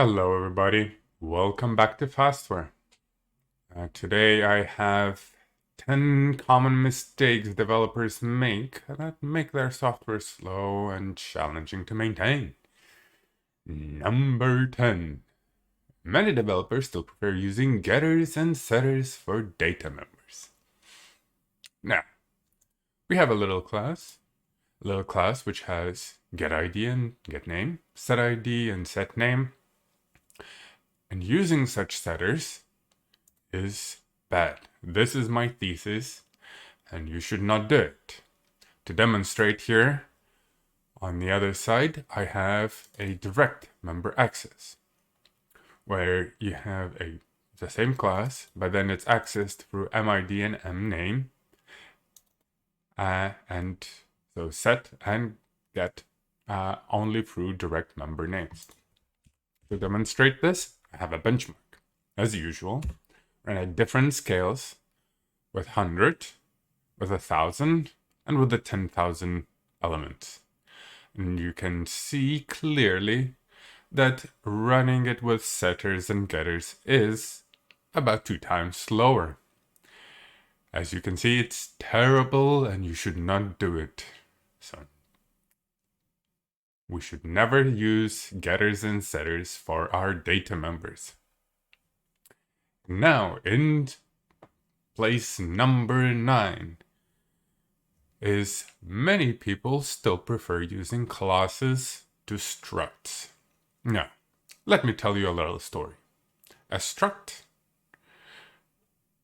Hello everybody, welcome back to Fastware. Today I have 10 common mistakes developers make that make their software slow and challenging to maintain. Number 10. Many developers still prefer using getters and setters for data members. Now, we have a little class which has getID and getName, setID and setName, and using such setters is bad. This is my thesis, and you should not do it. To demonstrate here, on the other side, I have a direct member access, where you have the same class, but then it's accessed through MID and MName, and so set and get only through direct member names. To demonstrate this, I have a benchmark, as usual, and at different scales, with 100, with 1,000, and with the 10,000 elements. And you can see clearly that running it with setters and getters is about 2 times slower. As you can see, it's terrible and you should not do it. So we should never use getters and setters for our data members. Now, in place number 9 is many people still prefer using classes to structs. Now, let me tell you a little story. A struct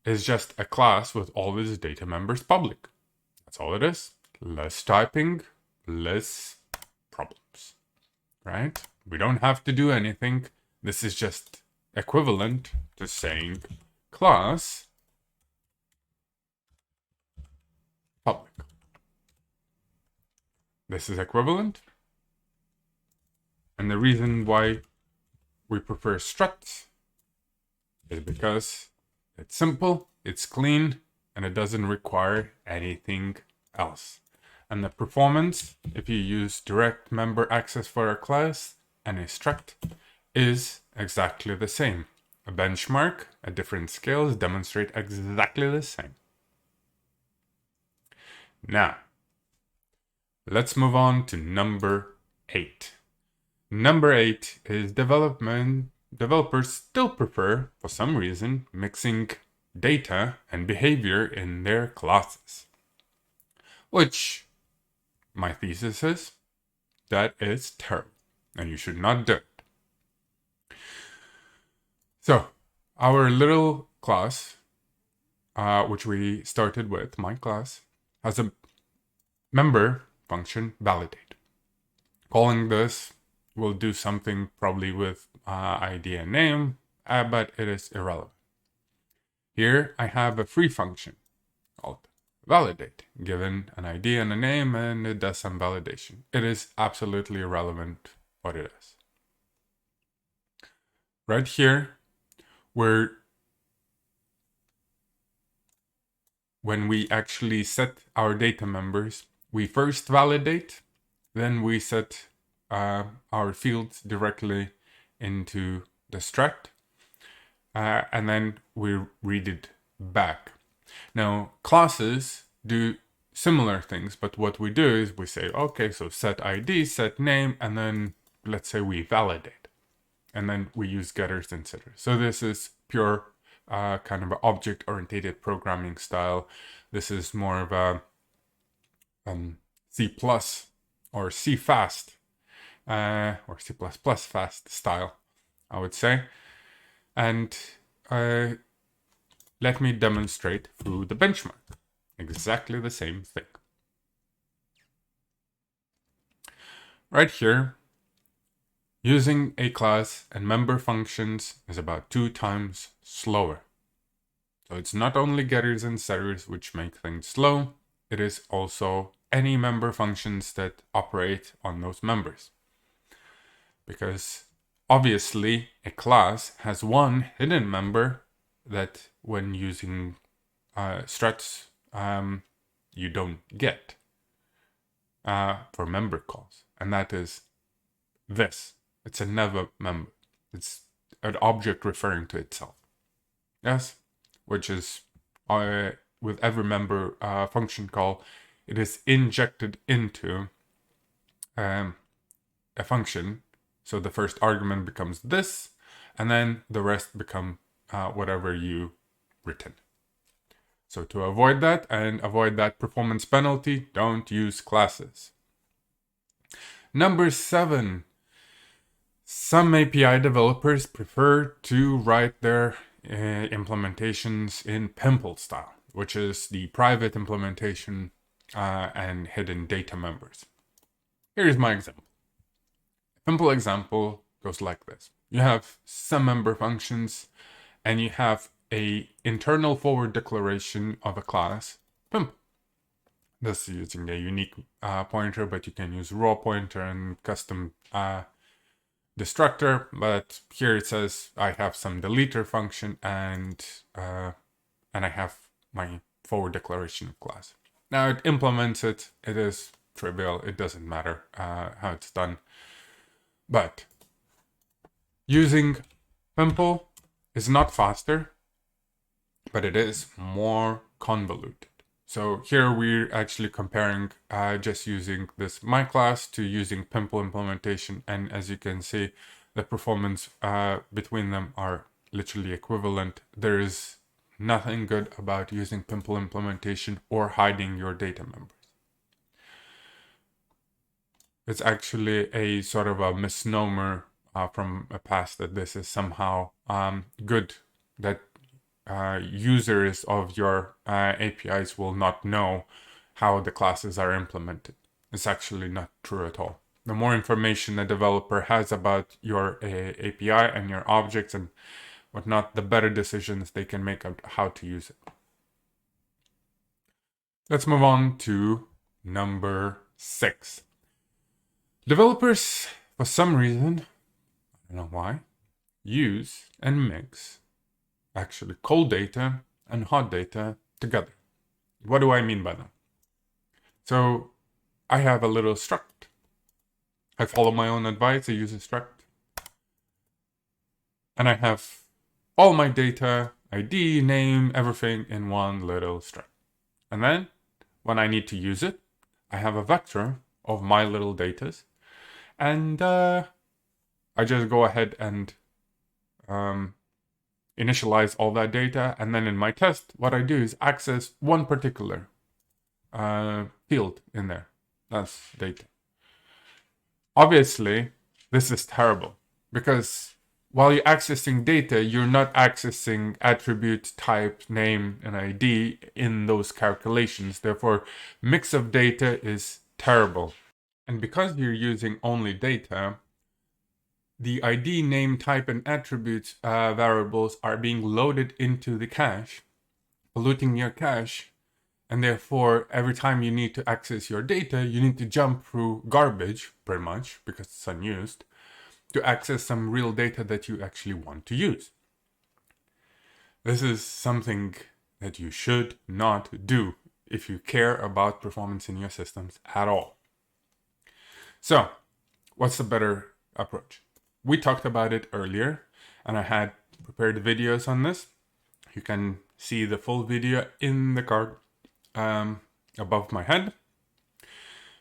is just a class with all its data members public. That's all it is. Less typing, less problems, right? We don't have to do anything. This is just equivalent to saying class public. This is equivalent. And the reason why we prefer structs is because it's simple, it's clean, and it doesn't require anything else. And the performance, if you use direct member access for a class and a struct, is exactly the same. A benchmark at different scales demonstrate exactly the same. Now, let's move on to number 8. Number 8 is developers still prefer, for some reason, mixing data and behavior in their classes. Which, my thesis is, that is terrible, and you should not do it. So, our little class, which we started with, my class, has a member function validate. Calling this will do something probably with ID and name, but it is irrelevant. Here I have a free function called validate, given an ID and a name, and it does some validation. It is absolutely irrelevant what it is. Right here, when we actually set our data members, we first validate, then we set our fields directly into the struct, and then we read it back. Now, classes do similar things, but what we do is we say, okay, so set ID, set name, and then let's say we validate. And then we use getters and setters. So this is pure kind of object-oriented programming style. This is more of a C++ or C fast or C++ fast style, I would say. And let me demonstrate through the benchmark. Exactly the same thing. Right here, using a class and member functions is about 2 times slower. So it's not only getters and setters which make things slow, it is also any member functions that operate on those members. Because obviously a class has one hidden member that when using structs you don't get for member calls, and that is this. It's a never member. It's an object referring to itself. Yes, which is with every member function call, it is injected into a function. So the first argument becomes this, and then the rest become whatever you written. So to avoid that and avoid that performance penalty, don't use classes. Number 7. Some API developers prefer to write their implementations in pimpl style, which is the private implementation and hidden data members. Here's my example. A pimpl example goes like this. You have some member functions and you have a internal forward declaration of a class pimpl. This is using a unique pointer, but you can use raw pointer and custom destructor. But here it says I have some deleter function and I have my forward declaration of class. Now it implements it. It is trivial. It doesn't matter how it's done. But using pimpl is not faster, but it is more convoluted. So here we're actually comparing just using this my class to using pimpl implementation, and as you can see, the performance between them are literally equivalent. There is nothing good about using pimpl implementation or hiding your data members. It's actually a sort of a misnomer from a past that this is somehow good, that users of your APIs will not know how the classes are implemented. It's actually not true at all. The more information a developer has about your API and your objects and whatnot, the better decisions they can make about how to use it. Let's move on to number 6. Developers, for some reason, I don't know why, use and mix actually cold data and hot data together. What do I mean by that? So I have a little struct. I follow my own advice. I use a struct. And I have all my data, ID, name, everything in one little struct. And then when I need to use it, I have a vector of my little datas. And I just go ahead and initialize all that data, and then in my test, what I do is access one particular field in there. That's data. Obviously, this is terrible because while you're accessing data, you're not accessing attribute, type, name, and ID in those calculations. Therefore, mix of data is terrible. And because you're using only data, the ID, name, type, and attributes variables are being loaded into the cache, polluting your cache, and therefore every time you need to access your data, you need to jump through garbage, pretty much, because it's unused, to access some real data that you actually want to use. This is something that you should not do if you care about performance in your systems at all. So, what's the better approach? We talked about it earlier, and I had prepared videos on this. You can see the full video in the card above my head.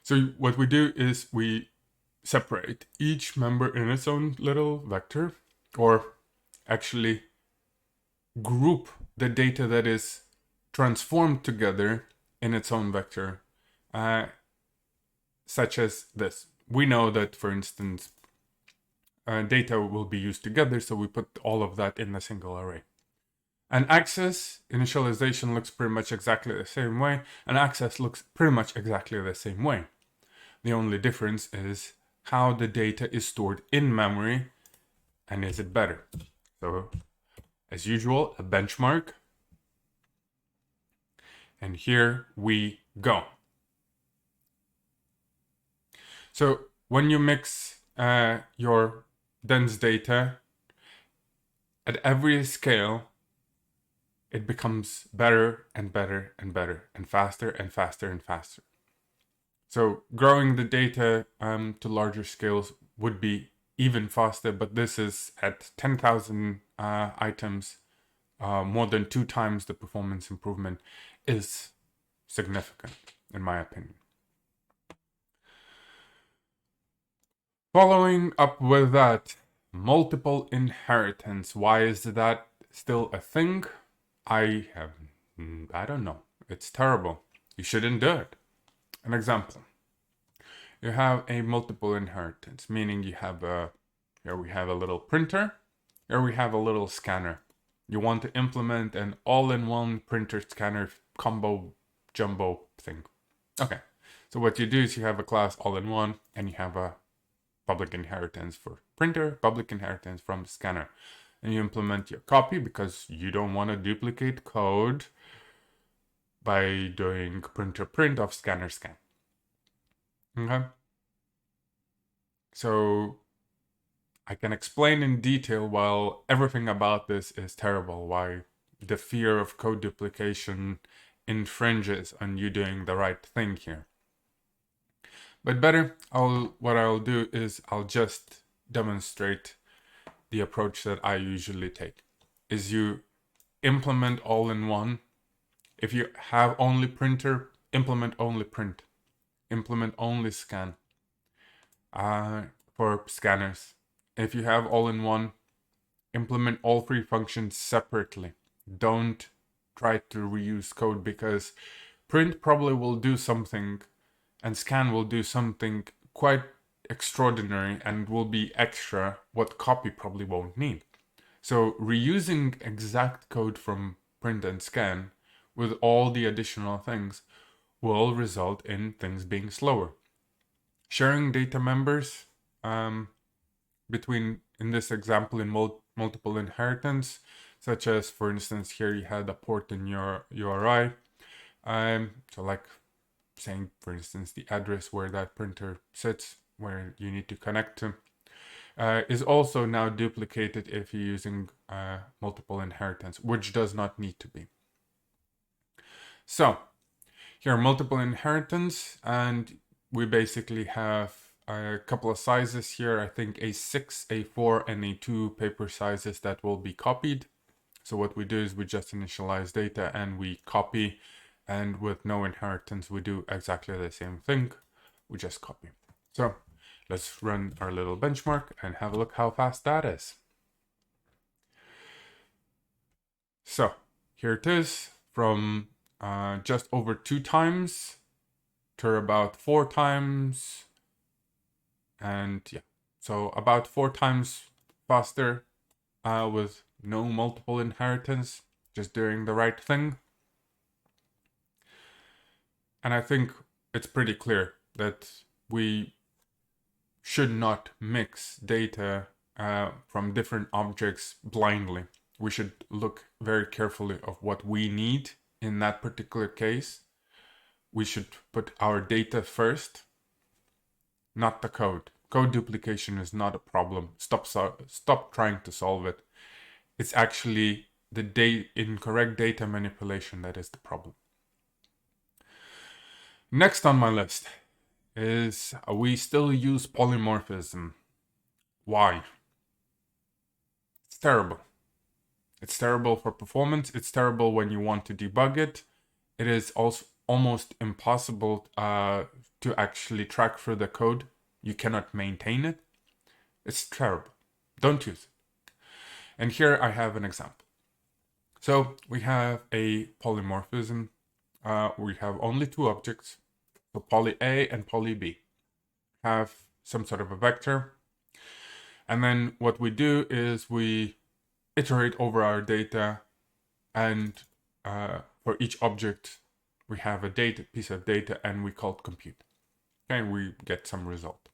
So what we do is we separate each member in its own little vector, or actually group the data that is transformed together in its own vector, such as this. We know that, for instance, data will be used together, so we put all of that in a single array. And access initialization looks pretty much exactly the same way, and access looks pretty much exactly the same way. The only difference is how the data is stored in memory, and is it better? So, as usual, a benchmark. And here we go. So, when you mix your dense data at every scale, it becomes better and better and better and faster and faster and faster. So growing the data to larger scales would be even faster, but this is at 10,000 items, more than 2 times the performance improvement is significant, in my opinion. Following up with that, multiple inheritance. Why is that still a thing? I don't know. It's terrible. You shouldn't do it. An example. You have a multiple inheritance, meaning you have here we have a little printer, here we have a little scanner. You want to implement an all-in-one printer scanner combo jumbo thing. Okay, so what you do is you have a class all-in-one and you have a public inheritance for printer, public inheritance from scanner. And you implement your copy because you don't want to duplicate code by doing printer print of scanner scan. Okay? So I can explain in detail while everything about this is terrible, why the fear of code duplication infringes on you doing the right thing here. But better, what I'll do is I'll just demonstrate the approach that I usually take. Is you implement all in one. If you have only printer, implement only print. Implement only scan for scanners. If you have all in one, implement all 3 functions separately. Don't try to reuse code because print probably will do something and scan will do something quite extraordinary and will be extra what copy probably won't need. So reusing exact code from print and scan with all the additional things will result in things being slower. Sharing data members between, in this example, in multiple inheritance, such as, for instance, here you had a port in your URI. So like saying, for instance, the address where that printer sits, where you need to connect to, is also now duplicated if you're using multiple inheritance, which does not need to be. So here are multiple inheritance, and we basically have a couple of sizes here. I think A6, A4, and A2 paper sizes that will be copied. So what we do is we just initialize data and we copy, and with no inheritance we do exactly the same thing. We just copy. So let's run our little benchmark and have a look how fast that is. So here it is, from just over 2 times to about 4 times, and yeah, so about 4 times faster with no multiple inheritance, just doing the right thing. And I think it's pretty clear that we should not mix data from different objects blindly. We should look very carefully of what we need in that particular case. We should put our data first, not the code. Code duplication is not a problem. Stop trying to solve it. It's actually the incorrect data manipulation that is the problem. Next on my list is we still use polymorphism. Why? It's terrible. It's terrible for performance. It's terrible when you want to debug it. It is also almost impossible to actually track through the code. You cannot maintain it. It's terrible. Don't use it. And here I have an example. So we have a polymorphism. We have only 2 objects. So poly A and poly B have some sort of a vector. And then what we do is we iterate over our data, and for each object we have a piece of data, and we call it compute. And we get some result.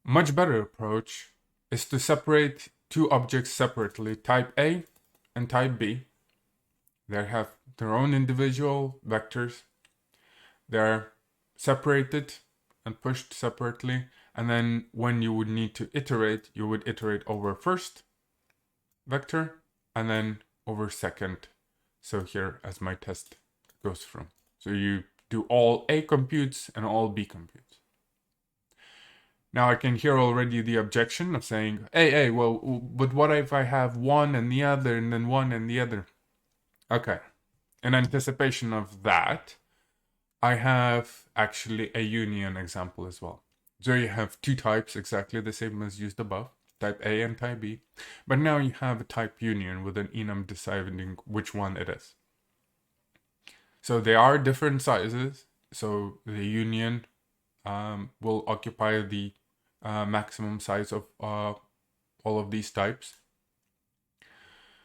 Much better approach is to separate 2 objects separately, type A and type B. They have their own individual vectors. They're separated and pushed separately. And then when you would need to iterate, you would iterate over first vector and then over second. So here, as my test goes through. So you do all A computes and all B computes. Now I can hear already the objection of saying, hey, well, but what if I have one and the other and then one and the other? Okay. In anticipation of that, I have actually a union example as well. So you have two types exactly the same as used above, type A and type B, but now you have a type union with an enum deciding which one it is. So they are different sizes, so the union will occupy the maximum size of all of these types.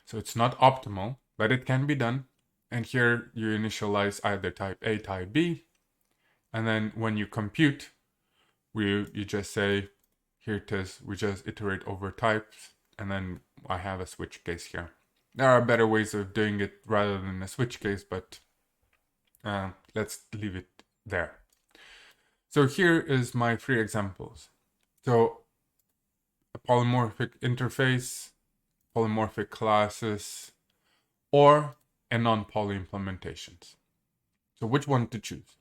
So it's not optimal, but it can be done. And here you initialize either type A, type B, and then when you compute, you just say, here it is, we just iterate over types, and then I have a switch case here. There are better ways of doing it rather than a switch case, but let's leave it there. So here is my three examples. So a polymorphic interface, polymorphic classes, or a non-poly implementations. So which one to choose?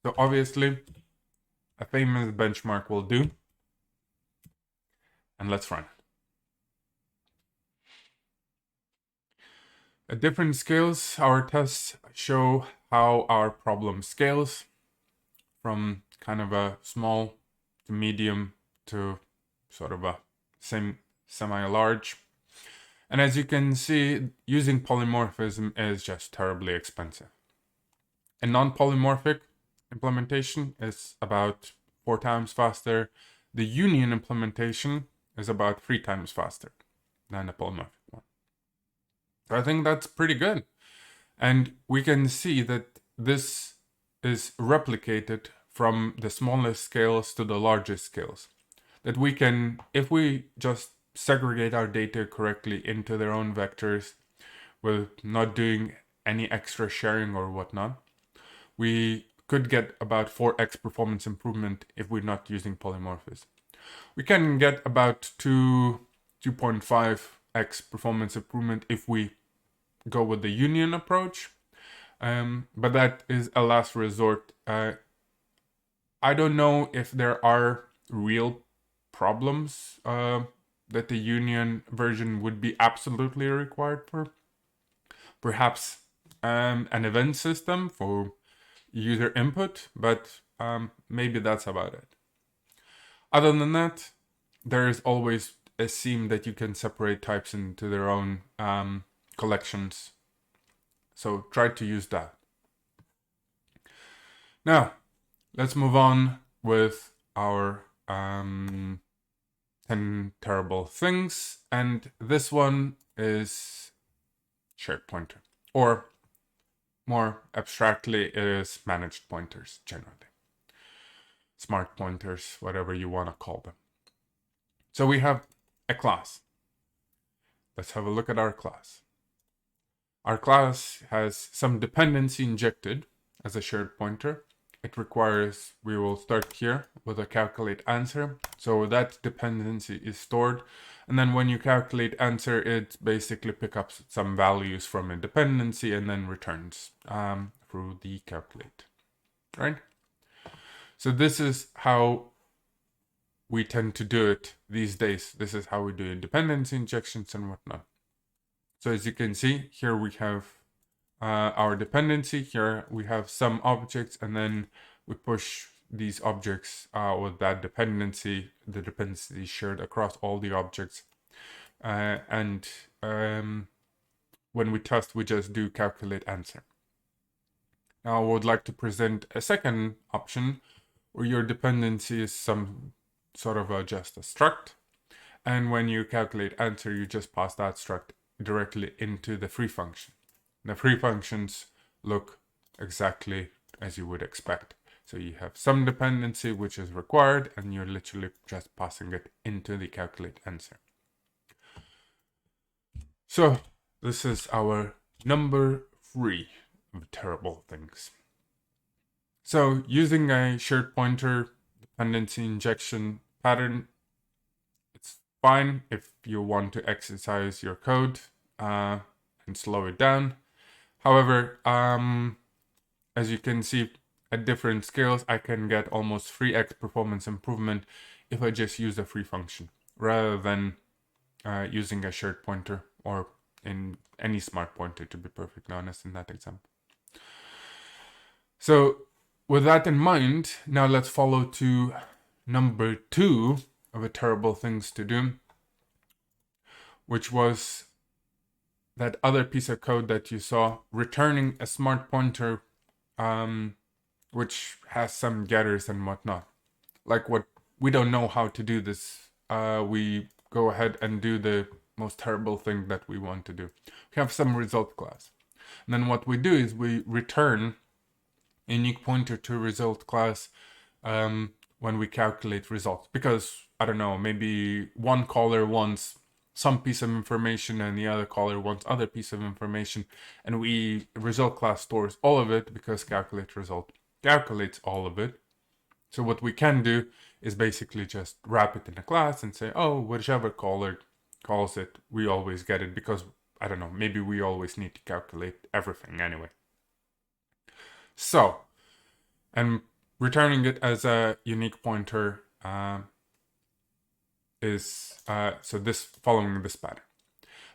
So obviously, a famous benchmark will do. And let's run. At different scales, our tests show how our problem scales from kind of a small to medium to sort of a semi-large. And as you can see, using polymorphism is just terribly expensive. A non-polymorphic implementation is about 4 times faster. The union implementation is about 3 times faster than a polymorphic one. So I think that's pretty good. And we can see that this is replicated from the smallest scales to the largest scales. That we can, if we just segregate our data correctly into their own vectors with not doing any extra sharing or whatnot, we could get about 4x performance improvement if we're not using polymorphism. We can get about 2.5x performance improvement if we go with the union approach, but that is a last resort. I don't know if there are real problems that the union version would be absolutely required for. Perhaps an event system for user input, but maybe that's about it. Other than that, there is always a seam that you can separate types into their own collections. So try to use that. Now, let's move on with our 10 terrible things. And this one is shared pointer. Or more abstractly, it is managed pointers generally. Smart pointers, whatever you want to call them. So we have a class. Let's have a look at our class. Our class has some dependency injected as a shared pointer. It requires, we will start here with a calculate answer. So that dependency is stored. And then when you calculate answer, it basically picks up some values from a dependency and then returns through the calculate, right? So this is how we tend to do it these days. This is how we do dependency injections and whatnot. So as you can see, here we have our dependency. Here we have some objects, and then we push these objects with that dependency. The dependency is shared across all the objects. And when we test, we just do calculate answer. Now I would like to present a second option where your dependency is some sort of just a struct. And when you calculate answer, you just pass that struct directly into the free function. The free functions look exactly as you would expect. So you have some dependency which is required, and you're literally just passing it into the calculate answer. So this is our number 3 of terrible things. So using a shared pointer dependency injection pattern, it's fine if you want to exercise your code and slow it down. However, as you can see, at different scales, I can get almost 3x performance improvement if I just use a free function rather than using a shared pointer or in any smart pointer, to be perfectly honest in that example. So with that in mind, now let's follow to number 2 of the terrible things to do, which was that other piece of code that you saw, returning a smart pointer which has some getters and whatnot. Like what we don't know how to do this. We go ahead and do the most terrible thing that we want to do. We have some result class. And then what we do is we return a unique pointer to result class when we calculate results. Because, I don't know, maybe one caller wants some piece of information and the other caller wants other piece of information. And we result class stores all of it because calculate result calculates all of it. So what we can do is basically just wrap it in a class and say, oh, whichever caller calls it, we always get it because, I don't know, maybe we always need to calculate everything anyway. So, and returning it as a unique pointer is, so this following this pattern.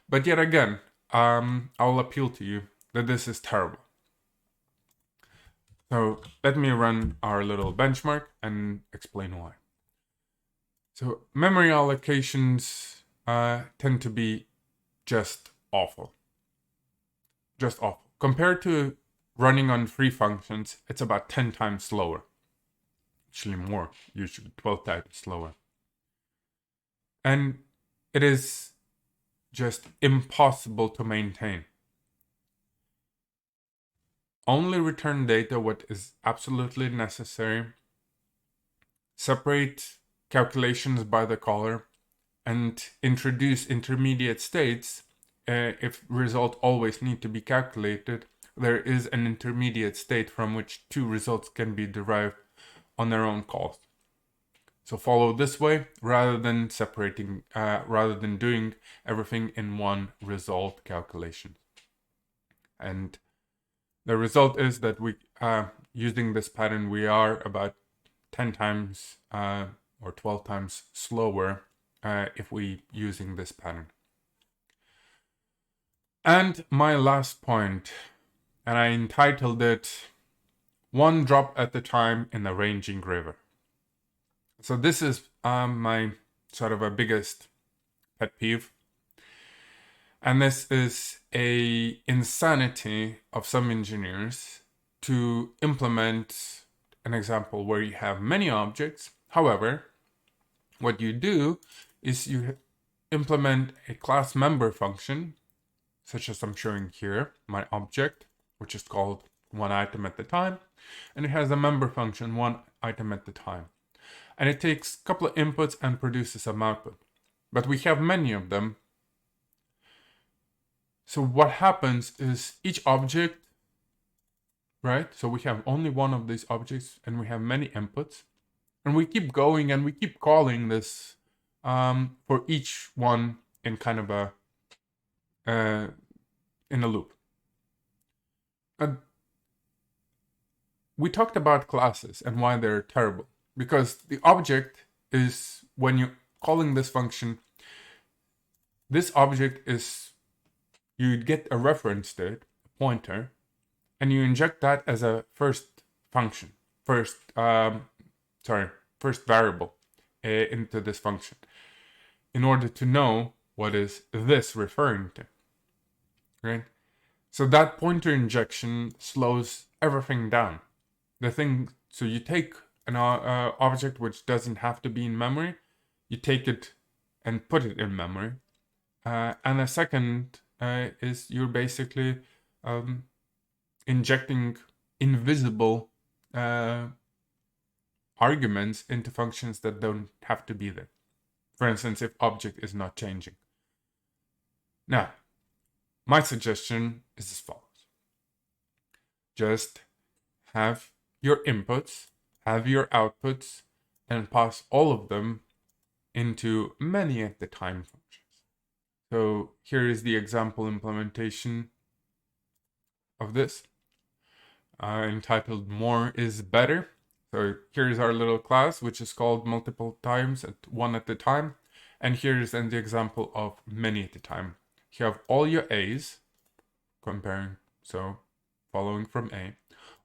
But yet again, I'll appeal to you that this is terrible. So let me run our little benchmark and explain why. So memory allocations tend to be just awful. Just awful. Compared to running on free functions, it's about 10 times slower. Actually more, usually 12 times slower. And it is just impossible to maintain. Only return data what is absolutely necessary. Separate calculations by the caller and introduce intermediate states. If result always need to be calculated, there is an intermediate state from which two results can be derived on their own cost. So follow this way rather than separating, rather than doing everything in one result calculation. And the result is that we, using this pattern, we are about 10 times or 12 times slower if we using this pattern. And my last point, and I entitled it One Drop at a Time in the Raging River. So this is my sort of a biggest pet peeve. And this is a insanity of some engineers to implement an example where you have many objects. However, what you do is you implement a class member function, such as I'm showing here, my object, which is called one item at the time, and it has a member function, one item at the time. And it takes a couple of inputs and produces some output. But we have many of them. So what happens is each object, right? So we have only one of these objects and we have many inputs. And we keep going and we keep calling this for each one in kind of a, in a loop. We talked about classes and why they're terrible. Because the object is, when you're calling this function, this object is, you get a reference to it, a pointer, and you inject that as a first function, first variable into this function in order to know what is this referring to, right? So that pointer injection slows everything down. So you take an object which doesn't have to be in memory, you take it and put it in memory. And a second is you're basically injecting invisible arguments into functions that don't have to be there. For instance, if object is not changing. Now, my suggestion is as follows. Just have your inputs, have your outputs, and pass all of them into many at the time functions. So here is the example implementation of this. entitled More is Better. So here's our little class, which is called multiple times at one at a time. And here's an example of many at a time. You have all your A's, comparing, so following from A,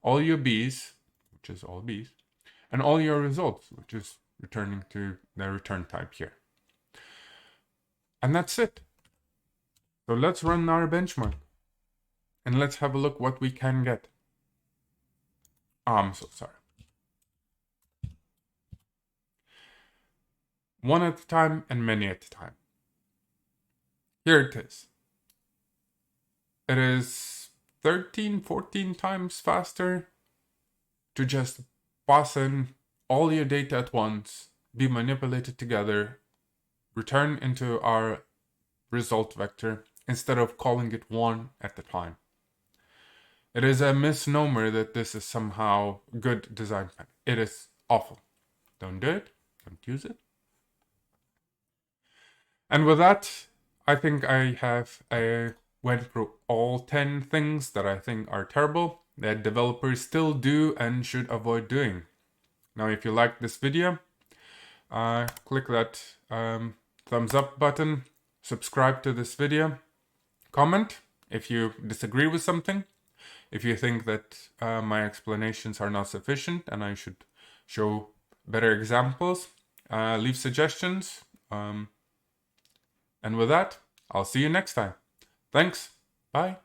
all your B's, which is all B's, and all your results, which is returning to the return type here. And that's it. So let's run our benchmark. And let's have a look what we can get. Oh, I'm so sorry. One at a time and many at a time. Here it is. It is 13, 14 times faster to just pass in all your data at once, be manipulated together, return into our result vector instead of calling it one at a time. It is a misnomer that this is somehow good design. It is awful. Don't do it. Don't use it. And with that, I think I have went through all 10 things that I think are terrible that developers still do and should avoid doing. Now, if you like this video, click that thumbs up button, subscribe to this video, comment if you disagree with something, if you think that my explanations are not sufficient and I should show better examples, leave suggestions. And with that, I'll see you next time. Thanks. Bye.